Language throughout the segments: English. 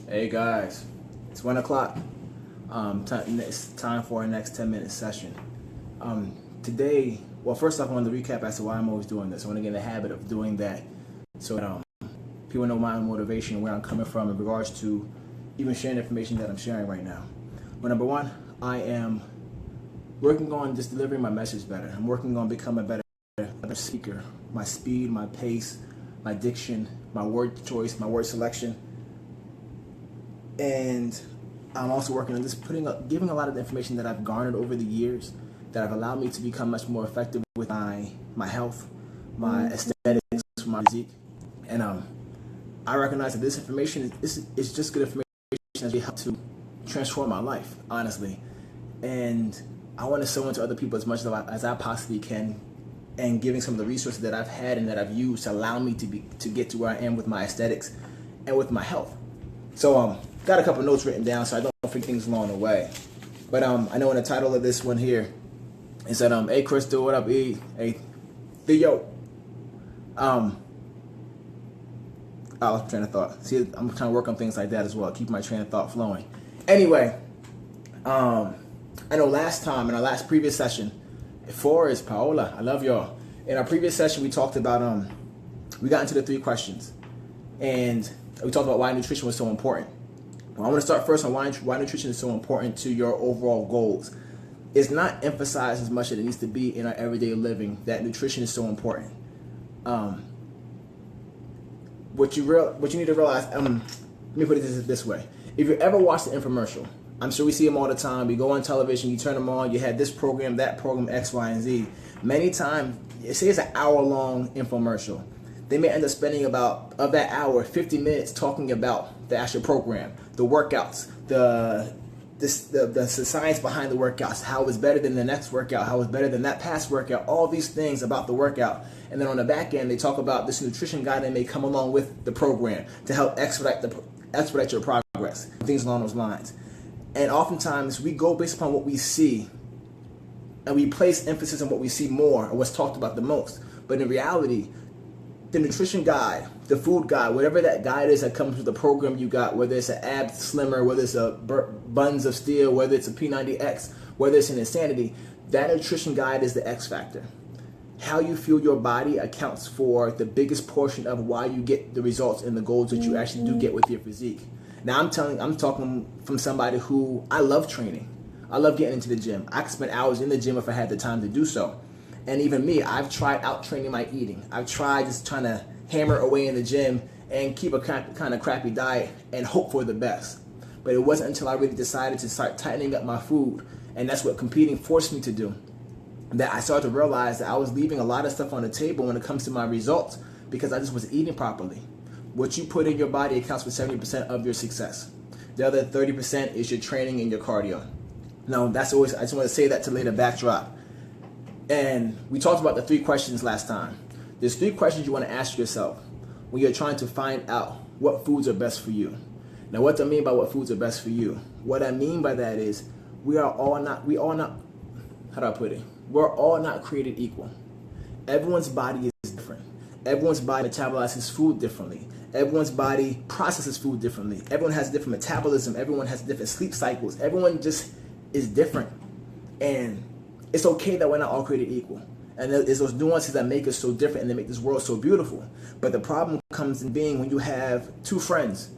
Hey guys, it's 1 o'clock. It's time for our next 10-minute session. Today, well, first off, I want to recap as to why I'm always doing this. I want to get in the habit of doing that so that people know my motivation and where I'm coming from in regards to even sharing the information that I'm sharing right now. But number one, I am working on just delivering my message better. I'm working on becoming a better speaker. My speed, my pace, my diction, my word choice, my word selection. And I'm also working on just giving a lot of the information that I've garnered over the years that have allowed me to become much more effective with my health, my aesthetics, my physique. And I recognize that this information is just good information that will help to transform my life, honestly. And I want to sow into other people as much as I possibly can, and giving some of the resources that I've had and that I've used to allow me to get to where I am with my aesthetics and with my health. So got a couple notes written down so I don't forget things along the way. But I know in the title of this one here, it said, hey Crystal, what up, E? Hey Theo. Train of thought. See, I'm trying to work on things like that as well. Keep my train of thought flowing. Anyway, I know last time in our previous session, 4 is Paola. I love y'all. In our previous session, we talked about we got into the 3 questions, and we talked about why nutrition was so important. Well, I want to start first on why nutrition is so important to your overall goals. It's not emphasized as much as it needs to be in our everyday living that nutrition is so important. What you need to realize, let me put it this way. If you ever watched an infomercial, I'm sure we see them all the time. We go on television, you turn them on, you had this program, that program, X, Y, and Z. Many times, say it's an hour-long infomercial. They may end up spending about, of that hour, 50 minutes talking about the actual program, the workouts, the science behind the workouts, how it's better than the next workout, how it's better than that past workout, all these things about the workout. And then on the back end, they talk about this nutrition guide that may come along with the program to help expedite your progress, things along those lines. And oftentimes, we go based upon what we see, and we place emphasis on what we see more, or what's talked about the most. But in reality, the nutrition guide, the food guide, whatever that guide is that comes with the program you got, whether it's an ab slimmer, whether it's a buns of steel, whether it's a P90X, whether it's an insanity, that nutrition guide is the X factor. How you feel your body accounts for the biggest portion of why you get the results and the goals that you actually do get with your physique. Now I'm talking from somebody who, I love training. I love getting into the gym. I could spend hours in the gym if I had the time to do so. And even me, I've tried out training my eating. I've tried just trying to hammer away in the gym and keep a kind of crappy diet and hope for the best. But it wasn't until I really decided to start tightening up my food, and that's what competing forced me to do, that I started to realize that I was leaving a lot of stuff on the table when it comes to my results because I just wasn't eating properly. What you put in your body accounts for 70% of your success. The other 30% is your training and your cardio. Now, I just want to say that to lay the backdrop. And we talked about the 3 questions last time. There's 3 questions you want to ask yourself when you're trying to find out what foods are best for you. Now, what do I mean by what foods are best for you? What I mean by that is we're all not created equal. Everyone's body is different. Everyone's body metabolizes food differently. Everyone's body processes food differently. Everyone has different metabolism. Everyone has different sleep cycles. Everyone just is different. And it's okay that we're not all created equal. And there's those nuances that make us so different and they make this world so beautiful. But the problem comes in being when you have 2 friends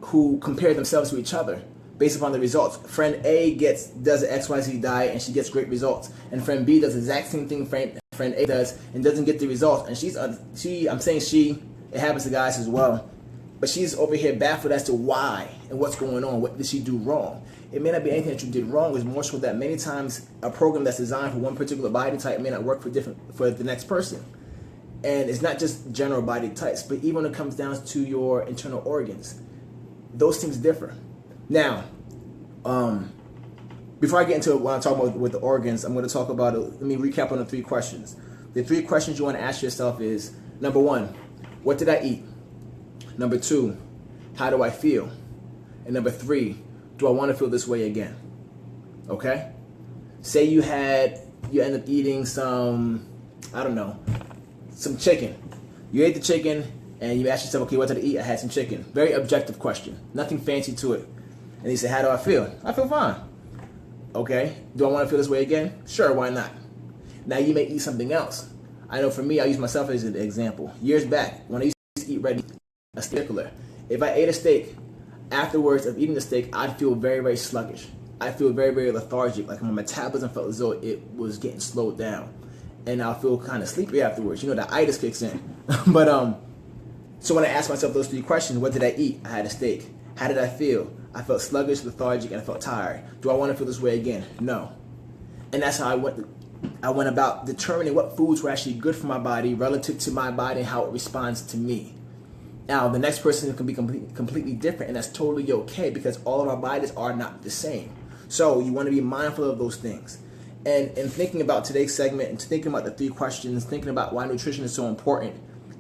who compare themselves to each other based upon the results. Friend A does an XYZ diet and she gets great results. And friend B does the exact same thing friend A does and doesn't get the results. And I'm saying she, it happens to guys as well. But she's over here baffled as to why and what's going on. What did she do wrong? It may not be anything that you did wrong. It's more so that many times a program that's designed for one particular body type may not work for the next person. And it's not just general body types, but even when it comes down to your internal organs, those things differ. Now, before I get into what I'm talking about with the organs, I'm going to talk about, let me recap on the 3 questions. The 3 questions you want to ask yourself is, number 1, what did I eat? Number 2, how do I feel? And number 3, do I want to feel this way again? Okay? Say you end up eating some chicken. You ate the chicken And you ask yourself, okay, what did I eat? I had some chicken. Very objective question. Nothing fancy to it. And you say, how do I feel? I feel fine. Okay. Do I want to feel this way again? Sure, why not? Now you may eat something else. I know for me, I use myself as an example. Years back, when I used to eat red meat, a stickler. If I ate a steak, afterwards of eating the steak, I'd feel very, very sluggish. I feel very, very lethargic. Like my metabolism felt as though it was getting slowed down. And I'll feel kind of sleepy afterwards. You know, the itis kicks in. But so when I asked myself those 3 questions, what did I eat? I had a steak. How did I feel? I felt sluggish, lethargic, and I felt tired. Do I want to feel this way again? No. And that's how I went about determining what foods were actually good for my body relative to my body and how it responds to me. Now, the next person can be completely different, and that's totally okay because all of our bodies are not the same. So you want to be mindful of those things. And in thinking about today's segment and thinking about the 3 questions, thinking about why nutrition is so important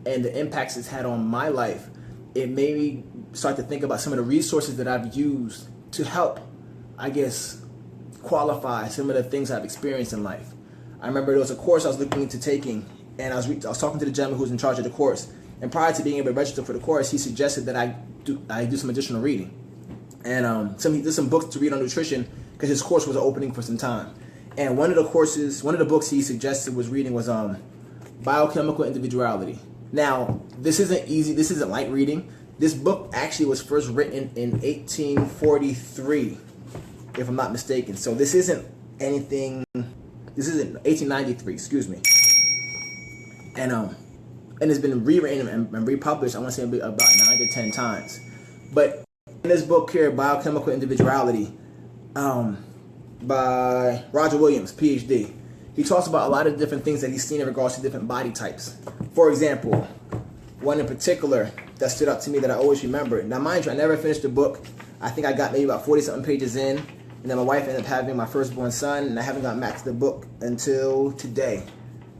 and the impacts it's had on my life, it made me start to think about some of the resources that I've used to help, I guess, qualify some of the things I've experienced in life. I remember there was a course I was looking into taking, and I was talking to the gentleman who was in charge of the course. And prior to being able to register for the course, he suggested that I do some additional reading. And he did some books to read on nutrition because his course was opening for some time. And one of the books he suggested was reading was Biochemical Individuality. Now, this isn't easy. This isn't light reading. This book actually was first written in 1843, if I'm not mistaken. So this isn't anything. This isn't 1893. Excuse me. And it's been rewritten and republished. I want to say about 9 to 10 times. But in this book here, Biochemical Individuality, by Roger Williams, PhD. He talks about a lot of different things that he's seen in regards to different body types. For example, one in particular that stood out to me that I always remember. Now, mind you, I never finished the book. I think I got maybe about 40-something pages in, and then my wife ended up having my firstborn son, and I haven't gotten back to the book until today.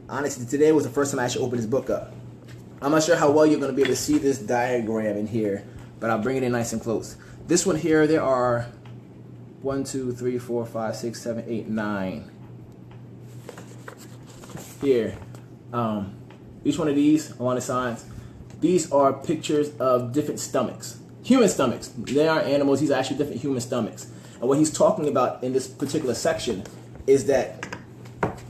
Honestly, today was the first time I actually opened this book up. I'm not sure how well you're going to be able to see this diagram in here, but I'll bring it in nice and close. This one here, there are 1, 2, 3, 4, 5, 6, 7, 8, 9. Here. Each one of these along the sides, these are pictures of different stomachs. Human stomachs. They aren't animals. These are actually different human stomachs. And what he's talking about in this particular section is that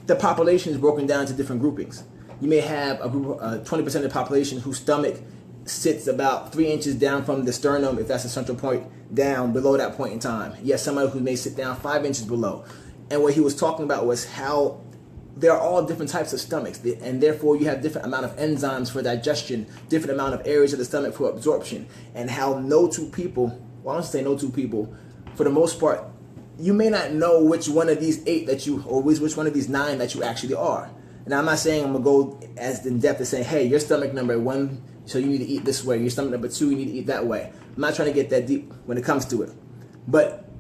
the population is broken down into different groupings. You may have a group, 20% of the population whose stomach sits about 3 inches down from the sternum, if that's the central point, down below that point in time. You have somebody who may sit down 5 inches below. And what he was talking about was how there are all different types of stomachs, and therefore you have different amount of enzymes for digestion, different amount of areas of the stomach for absorption, and how no two people, well, I don't say no two people, for the most part, you may not know which one of these 8 that you, or which one of these 9 that you actually are. And I'm not saying I'm going to go as in depth as saying, hey, your stomach number 1, so you need to eat this way. Your stomach number 2, you need to eat that way. I'm not trying to get that deep when it comes to it. But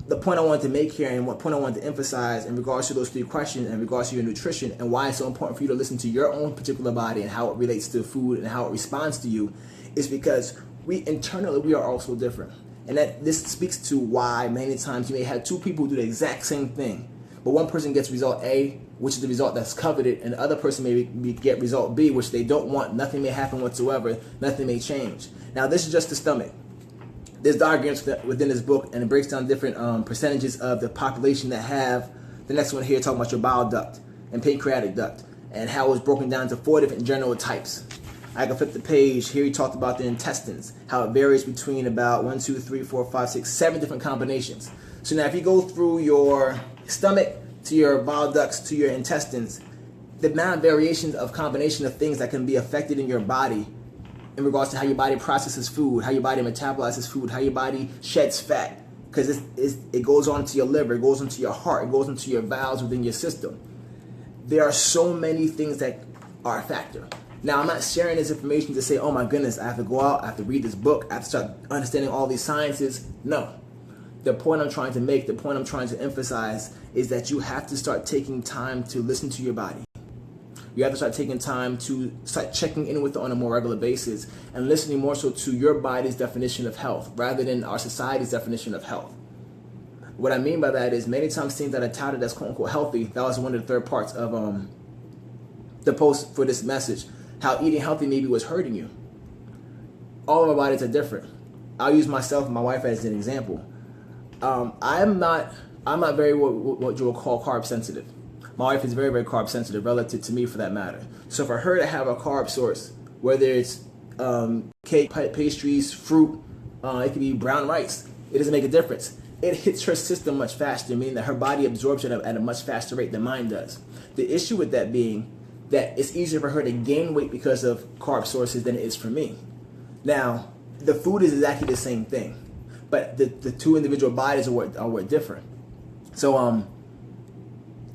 the point I wanted to make here and what point I wanted to emphasize in regards to those 3 questions, in regards to your nutrition and why it's so important for you to listen to your own particular body and how it relates to food and how it responds to you, is because internally we are also different. And that this speaks to why many times you may have 2 people who do the exact same thing, but one person gets result A, which is the result that's coveted, and the other person may get result B, which they don't want. Nothing may happen whatsoever. Nothing may change. Now, this is just the stomach. There's diagrams within this book, and it breaks down different percentages of the population that have, the next one here talking about your bile duct and pancreatic duct, and how it's broken down to 4 different general types. I can flip the page. Here he talked about the intestines, how it varies between about 1, 2, 3, 4, 5, 6, 7 different combinations. So now if you go through your stomach to your bile ducts to your intestines, the amount of variations of combination of things that can be affected in your body in regards to how your body processes food, how your body metabolizes food, how your body sheds fat, because it goes on to your liver, it goes into your heart, it goes into your valves within your system. There are so many things that are a factor. Now, I'm not sharing this information to say, oh my goodness, I have to go out, I have to read this book, I have to start understanding all these sciences. No. The point I'm trying to make, the point I'm trying to emphasize is that you have to start taking time to listen to your body. You have to start taking time to start checking in with it on a more regular basis and listening more so to your body's definition of health rather than our society's definition of health. What I mean by that is many times things that are touted as quote-unquote healthy, that was one of the third parts of the post for this message, how eating healthy maybe was hurting you. all of our bodies are different. I'll use myself and my wife as an example. I'm not very what you will call carb sensitive. My wife is very, very carb sensitive relative to me for that matter. So for her to have a carb source, whether it's cake, pastries, fruit, it could be brown rice, it doesn't make a difference. It hits her system much faster, meaning that her body absorbs it at a much faster rate than mine does. The issue with that being that it's easier for her to gain weight because of carb sources than it is for me. Now, the food is exactly the same thing, but the two individual bodies are what differ. So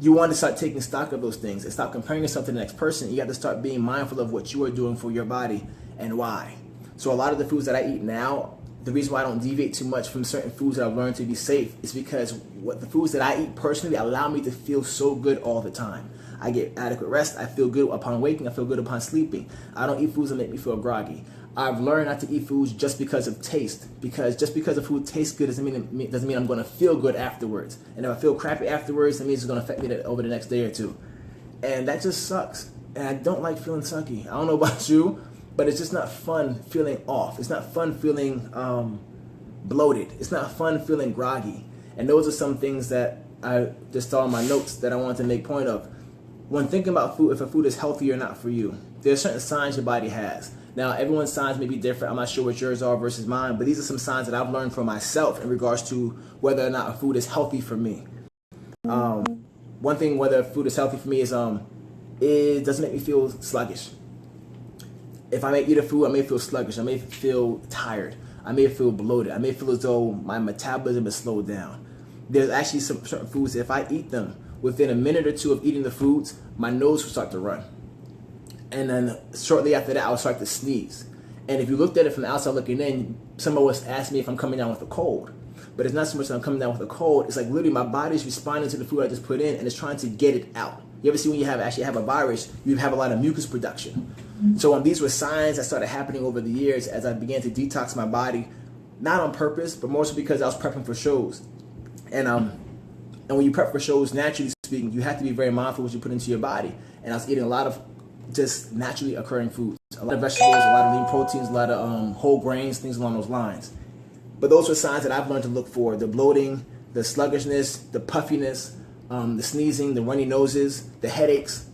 you want to start taking stock of those things and stop comparing yourself to the next person. You have to start being mindful of what you are doing for your body and why. So a lot of the foods that I eat now, the reason why I don't deviate too much from certain foods that I've learned to be safe is because the foods that I eat personally allow me to feel so good all the time. I get adequate rest. I feel good upon waking. I feel good upon sleeping. I don't eat foods that make me feel groggy. I've learned not to eat foods just because of taste, because just because a food tastes good doesn't mean I'm going to feel good afterwards. And if I feel crappy afterwards, that means it's going to affect me over the next day or two. And that just sucks. And I don't like feeling sucky. I don't know about you, but it's just not fun feeling off. It's not fun feeling bloated. It's not fun feeling groggy. And those are some things that I just saw in my notes that I wanted to make point of. When thinking about food, if a food is healthy or not for you, there's certain signs your body has. Now, everyone's signs may be different. I'm not sure what yours are versus mine, but these are some signs that I've learned for myself in regards to whether or not a food is healthy for me. One thing, whether a food is healthy for me is it doesn't make me feel sluggish. If I may eat a food, I may feel sluggish. I may feel tired. I may feel bloated. I may feel as though my metabolism is slowed down. There's actually some certain foods that if I eat them, within a minute or two of eating the foods, my nose will start to run. And then shortly after that, I would start to sneeze. And if you looked at it from the outside looking in, someone was asking me if I'm coming down with a cold. But it's not so much that I'm coming down with a cold. It's like literally my body's responding to the food I just put in and it's trying to get it out. You ever see when you actually have a virus, you have a lot of mucus production. So these were signs that started happening over the years as I began to detox my body, not on purpose, but more so because I was prepping for shows. And when you prep for shows, naturally speaking, you have to be very mindful of what you put into your body. And I was eating a lot of just naturally occurring foods, a lot of vegetables, a lot of lean proteins, a lot of whole grains, things along those lines. But those were signs that I've learned to look for: the bloating, the sluggishness, the puffiness, the sneezing, the runny noses, the headaches.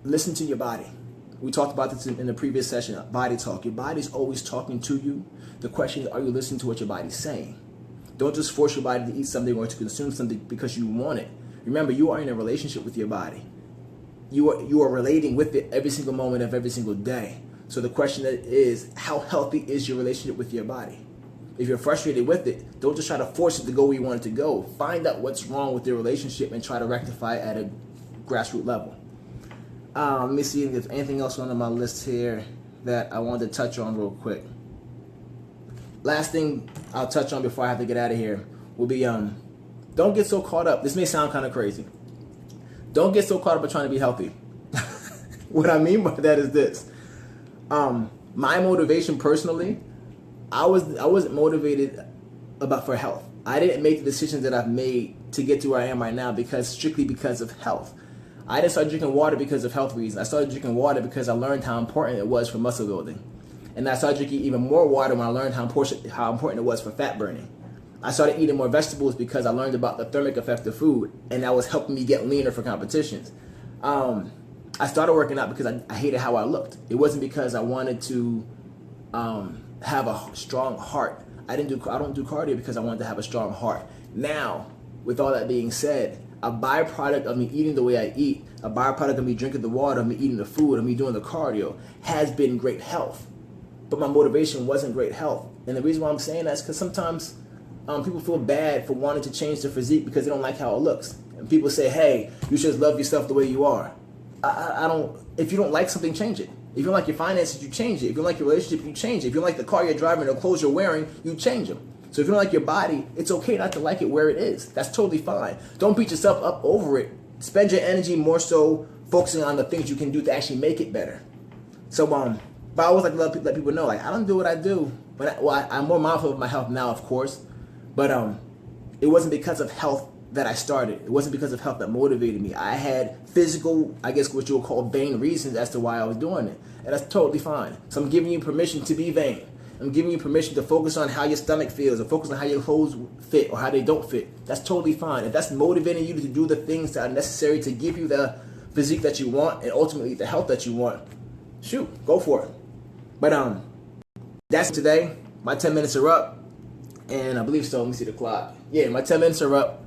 Listen to your body. We talked about this in the previous session, body talk. Your body's always talking to you. The question is, are you listening to what your body's saying? Don't just force your body to eat something or to consume something because you want it. Remember, you are in a relationship with your body. You are relating with it every single moment of every single day. So the question is, how healthy is your relationship with your body? If you're frustrated with it, don't just try to force it to go where you want it to go. Find out what's wrong with your relationship and try to rectify it at a grassroots level. Let me see if there's anything else on my list here that I wanted to touch on real quick. Last thing I'll touch on before I have to get out of here will be don't get so caught up. This may sound kind of crazy. Don't get so caught up in trying to be healthy. What I mean by that is this. My motivation personally, I wasn't motivated for health. I didn't make the decisions that I've made to get to where I am right now strictly because of health. I didn't start drinking water because of health reasons. I started drinking water because I learned how important it was for muscle building. And I started drinking even more water when I learned how important it was for fat burning. I started eating more vegetables because I learned about the thermic effect of food, and that was helping me get leaner for competitions. I started working out because I hated how I looked. It wasn't because I wanted to have a strong heart. I don't do cardio because I wanted to have a strong heart. Now, with all that being said, a byproduct of me eating the way I eat, a byproduct of me drinking the water, of me eating the food, of me doing the cardio, has been great health. But my motivation wasn't great health. And the reason why I'm saying that is because sometimes people feel bad for wanting to change their physique because they don't like how it looks. And people say, hey, you should love yourself the way you are. I don't. If you don't like something, change it. If you don't like your finances, you change it. If you don't like your relationship, you change it. If you don't like the car you're driving or the clothes you're wearing, you change them. So if you don't like your body, it's okay not to like it where it is. That's totally fine. Don't beat yourself up over it. Spend your energy more so focusing on the things you can do to actually make it better. So, but I always like to let people know, like, I don't do what I do. But I'm more mindful of my health now, of course. But it wasn't because of health that I started. It wasn't because of health that motivated me. I had physical, I guess what you would call vain reasons as to why I was doing it. And that's totally fine. So I'm giving you permission to be vain. I'm giving you permission to focus on how your stomach feels, or focus on how your clothes fit or how they don't fit. That's totally fine. If that's motivating you to do the things that are necessary to give you the physique that you want and ultimately the health that you want, shoot, go for it. But that's today. My 10 minutes are up, and I believe so. Let me see the clock. Yeah, my 10 minutes are up.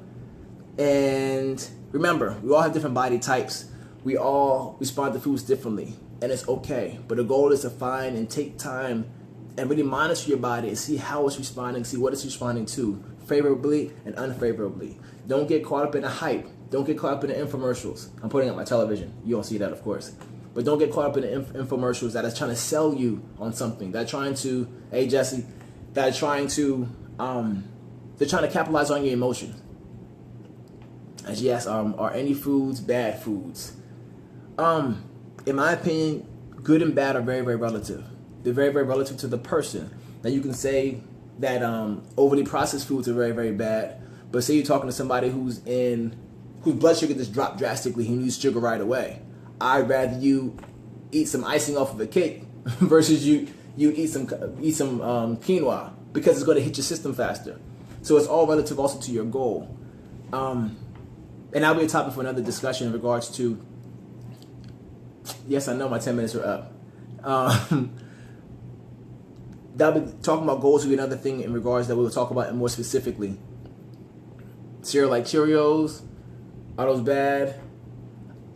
And remember, we all have different body types. We all respond to foods differently, and it's okay. But the goal is to find and take time and really monitor your body and see how it's responding, see what it's responding to, favorably and unfavorably. Don't get caught up in the hype. Don't get caught up in the infomercials. I'm putting up my television. You don't see that, of course. But don't get caught up in the infomercials that is trying to sell you on something. They're trying to, hey Jesse, they're trying to capitalize on your emotions. And she asked, are any foods bad foods? In my opinion, good and bad are very, very relative. They're very, very relative to the person. Now you can say that overly processed foods are very, very bad. But say you're talking to somebody whose blood sugar just dropped drastically, he needs sugar right away. I'd rather you eat some icing off of a cake versus you eat some quinoa, because it's going to hit your system faster. So it's all relative also to your goal. And that'll be a topic for another discussion in regards to, yes, I know my 10 minutes are up. That'll be talking about goals will be another thing in regards that we'll talk about more specifically. Cereal like Cheerios, are those bad?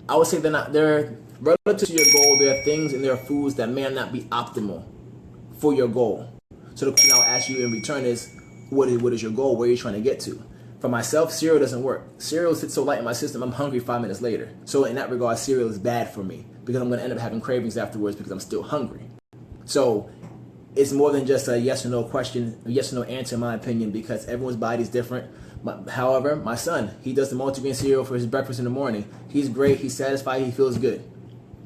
I would say they're relative to your goal. There are things and there are foods that may not be optimal for your goal. So the question I'll ask you in return is, what is your goal? Where are you trying to get to? For myself, cereal doesn't work. Cereal sits so light in my system, I'm hungry 5 minutes later. So in that regard, cereal is bad for me because I'm going to end up having cravings afterwards because I'm still hungry. So it's more than just a yes or no question, a yes or no answer in my opinion, because everyone's body is different. However, my son, he does the multigrain cereal for his breakfast in the morning. He's great. He's satisfied. He feels good.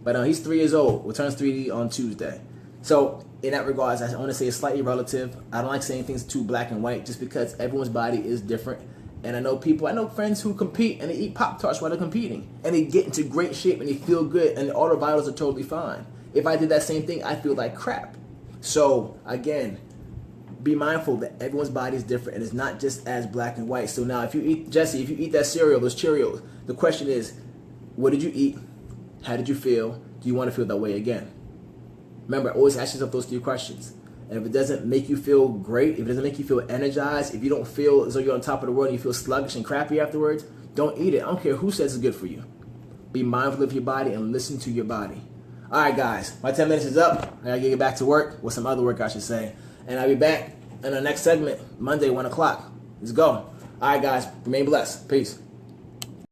But he's 3 years old. Well, turns 3 on Tuesday. So in that regard, I want to say it's slightly relative. I don't like saying things too black and white just because everyone's body is different. And I know friends who compete and they eat Pop-Tarts while they're competing. And they get into great shape and they feel good and all their vitals are totally fine. If I did that same thing, I feel like crap. So again, be mindful that everyone's body is different and it's not just as black and white. So now if you eat that cereal, those Cheerios, the question is, what did you eat? How did you feel? Do you want to feel that way again? Remember, always ask yourself those 3 questions. And if it doesn't make you feel great, if it doesn't make you feel energized, if you don't feel as though you're on top of the world and you feel sluggish and crappy afterwards, don't eat it. I don't care who says it's good for you. Be mindful of your body and listen to your body. All right, guys, my 10 minutes is up. I got to get back to work, or some other work, I should say. And I'll be back in the next segment, Monday, 1 o'clock. Let's go. All right, guys, remain blessed. Peace.